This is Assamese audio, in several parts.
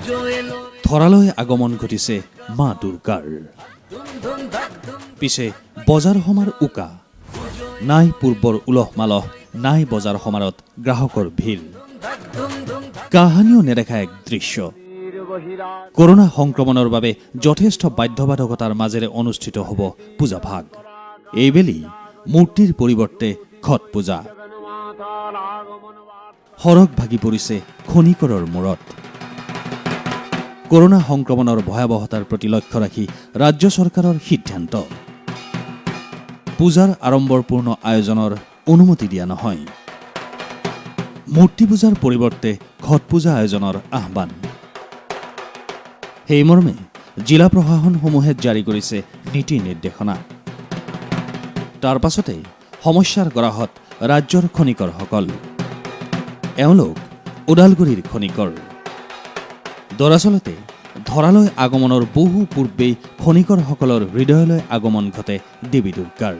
ধৰালৈ আগমন ঘটিছে মা দুৰ্গাৰ। পিছে বজাৰ সমাৰ উকা, নাই পূৰ্বৰ উলহ মালহ, নাই বজাৰ সমাৰত গ্ৰাহকৰ ভিৰ। কাহানিও নেদেখা এক দৃশ্য। কৰোনা সংক্ৰমণৰ বাবে যথেষ্ট বাধ্যবাধকতাৰ মাজেৰে অনুষ্ঠিত হ'ব পূজা ভাগ। এইবেলি মূৰ্তিৰ পৰিৱৰ্তে ঘট পূজা। সৰগ ভাগি পৰিছে খনিকৰৰ মূৰত। কৰোনা সংক্ৰমণৰ ভয়াৱহতাৰ প্ৰতি লক্ষ্য ৰাখি ৰাজ্য চৰকাৰৰ সিদ্ধান্ত। পূজাৰ আড়ম্বৰপূৰ্ণ আয়োজনৰ অনুমতি দিয়া নহয়। মূৰ্তি পূজাৰ পৰিৱৰ্তে ঘট পূজা আয়োজনৰ আহ্বান। সেইমৰ্মে জিলা প্ৰশাসনসমূহে জাৰি কৰিছে নীতি নিৰ্দেশনা। তাৰ পাছতে সমস্যাৰ গৰাহত ৰাজ্যৰ খনিকৰসকল। এওঁলোক ওদালগুৰিৰ খনিকৰ। দৰাচলতে ধৰালৈ আগমনৰ বহু পূৰ্বেই খনিকৰসকলৰ হৃদয়লৈ আগমন ঘটে দেৱী দুৰ্গাৰ।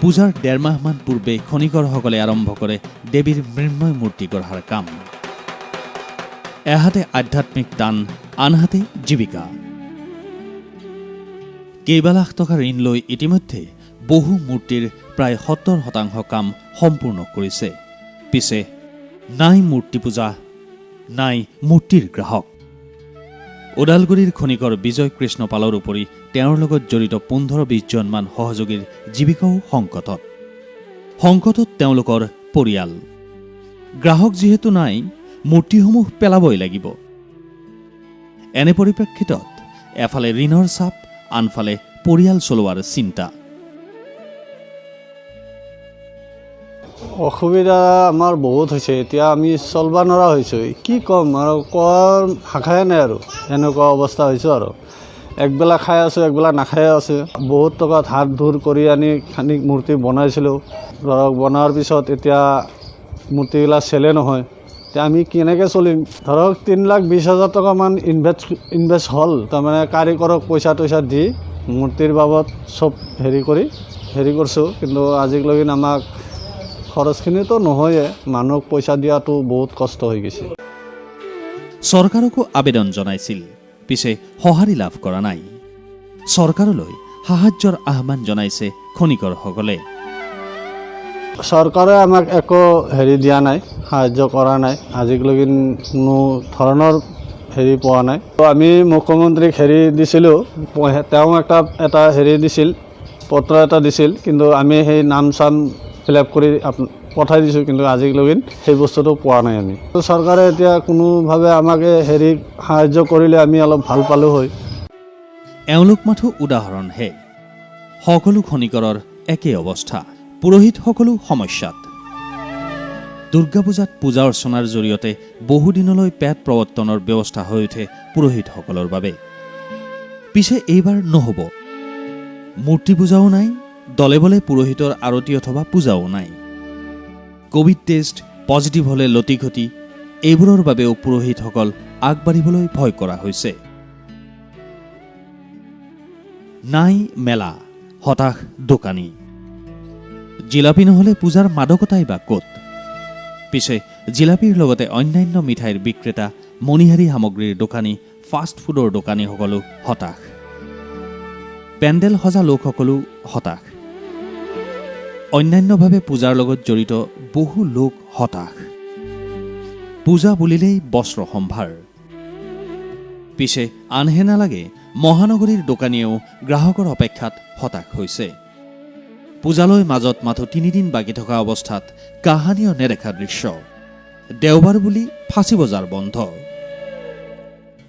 পূজাৰ ১.৫ মাহমান পূৰ্বে খনিকৰসকলে আৰম্ভ কৰে দেৱীৰ মৃন্ময় মূৰ্তি গঢ়াৰ কাম। এহাতে আধ্যাত্মিক দান, আনহাতে জীৱিকা। কেইবা লাখ টকা ঋণ লৈ ইতিমধ্যে বহু মূৰ্তিৰ প্ৰায় ৭০% কাম সম্পূৰ্ণ কৰিছে। পিছে নাই মূৰ্তি পূজা, নাই মূৰ্তিৰ গ্ৰাহক। ওদালগুৰিৰ খনিকৰ বিজয় কৃষ্ণ পালৰ উপৰি তেওঁৰ লগত জড়িত ১৫-২০ জনমান সহযোগীৰ জীৱিকাও সংকটত। সংকটত তেওঁলোকৰ পৰিয়াল। গ্ৰাহক যিহেতু নাই, মূৰ্তিসমূহ পেলাবই লাগিব। এনে পৰিপ্ৰেক্ষিতত এফালে ঋণৰ চাপ, আনফালে পৰিয়াল চলোৱাৰ চিন্তা। অসুবিধা আমাৰ বহুত হৈছে। এতিয়া আমি চলবা নোৱাৰা হৈছোঁ। কি ক'ম আৰু, কোৱাৰ ভাষাই নাই আৰু। এনেকুৱা অৱস্থা হৈছে আৰু। একবেলা খাই আছোঁ, একবেলা নাখাই আছোঁ। বহুত টকা ধাৰ ধুৰ কৰি আনি খানি মূৰ্তি বনাইছিলোঁ। ধৰক বনোৱাৰ পিছত এতিয়া মূৰ্তিবিলাক চেলে নহয়। এতিয়া আমি কেনেকৈ চলিম? ধৰক ৩,২০,০০০ টকামান ইনভেষ্ট হ'ল। তাৰমানে কাৰিকৰক পইচা টইচা দি মূৰ্তিৰ বাবদ চব হেৰি কৰিছোঁ। কিন্তু আজিলৈকে আমাক খৰচখিনিতো নহয়ে, মানুহক পইচা দিয়াটো বহুত কষ্ট হৈ গৈছে। চৰকাৰকো আবেদন জনাইছিল, পিছে সঁহাৰি লাভ কৰা নাই। চৰকাৰলৈ সাহায্যৰ আহ্বান জনাইছে খনিকৰসকলে। চৰকাৰে আমাক একো দিয়া নাই, সাহায্য কৰা নাই। আজিলৈকে কোনো ধৰণৰ পোৱা নাই। আমি মুখ্যমন্ত্ৰীক দিছিলোঁ, তেওঁ এটা দিছিল, পত্ৰ এটা দিছিল। কিন্তু আমি সেই নাম চাম ফিল আপ কৰি পঠাই দিছোঁ, কিন্তু আজিলৈকে সেই বস্তুটো পোৱা নাই আমি। চৰকাৰে এতিয়া কোনোভাৱে আমাক সাহায্য কৰিলে আমি অলপ ভাল পালোঁ হয়। এওঁলোক মাথো উদাহৰণহে। সকলো খনিকৰৰ একেই অৱস্থা। পুৰোহিতসকলো সমস্যাত। দুৰ্গা পূজাত পূজা অৰ্চনাৰ জৰিয়তে বহুদিনলৈ পেট প্ৰৱৰ্তনৰ ব্যৱস্থা হৈ উঠে পুৰোহিতসকলৰ বাবে। পিছে এইবাৰ নহ'ব। মূৰ্তি পূজাও নাই, দলে বলে পুৰোহিতৰ আৰতি অথবা পূজাও নাই। কোভিড টেষ্ট পজিটিভ হ'লে লটিঘটি, এইবোৰৰ বাবেও পুৰোহিতসকল আগবাঢ়িবলৈ ভয় কৰা হৈছে। নাই মেলা, হতাশ দোকানী। জিলাপি নহ'লে পূজাৰ মাদকতাই বা ক'ত? পিছে জিলাপিৰ লগতে অন্যান্য মিঠাইৰ বিক্ৰেতা, মণিহাৰী সামগ্ৰীৰ দোকানী, ফাষ্ট ফুডৰ দোকানীসকলো হতাশ। পেণ্ডেল সজা লোকসকলো হতাশ। অন্যান্যভাৱে পূজাৰ লগত জড়িত বহু লোক হতাশ। পূজা বুলিলেই বস্ত্ৰ সম্ভাৰ। পিছে আনহে নালাগে, মহানগৰীৰ দোকানীয়েও গ্ৰাহকৰ অপেক্ষাত হতাশ হৈছে। পূজালৈ মাজত মাথো ৩ দিন বাকী থকা অৱস্থাত কাহানিও নেদেখা দৃশ্য। দেওবাৰ বুলি ফাঁচী বজাৰ বন্ধ।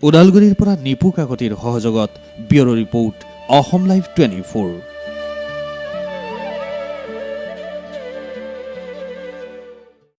ওদালগুৰিৰ পৰা নিপু কাকতিৰ সহযোগত ব্যুৰ' ৰিপৰ্ট, অসম লাইভ 24।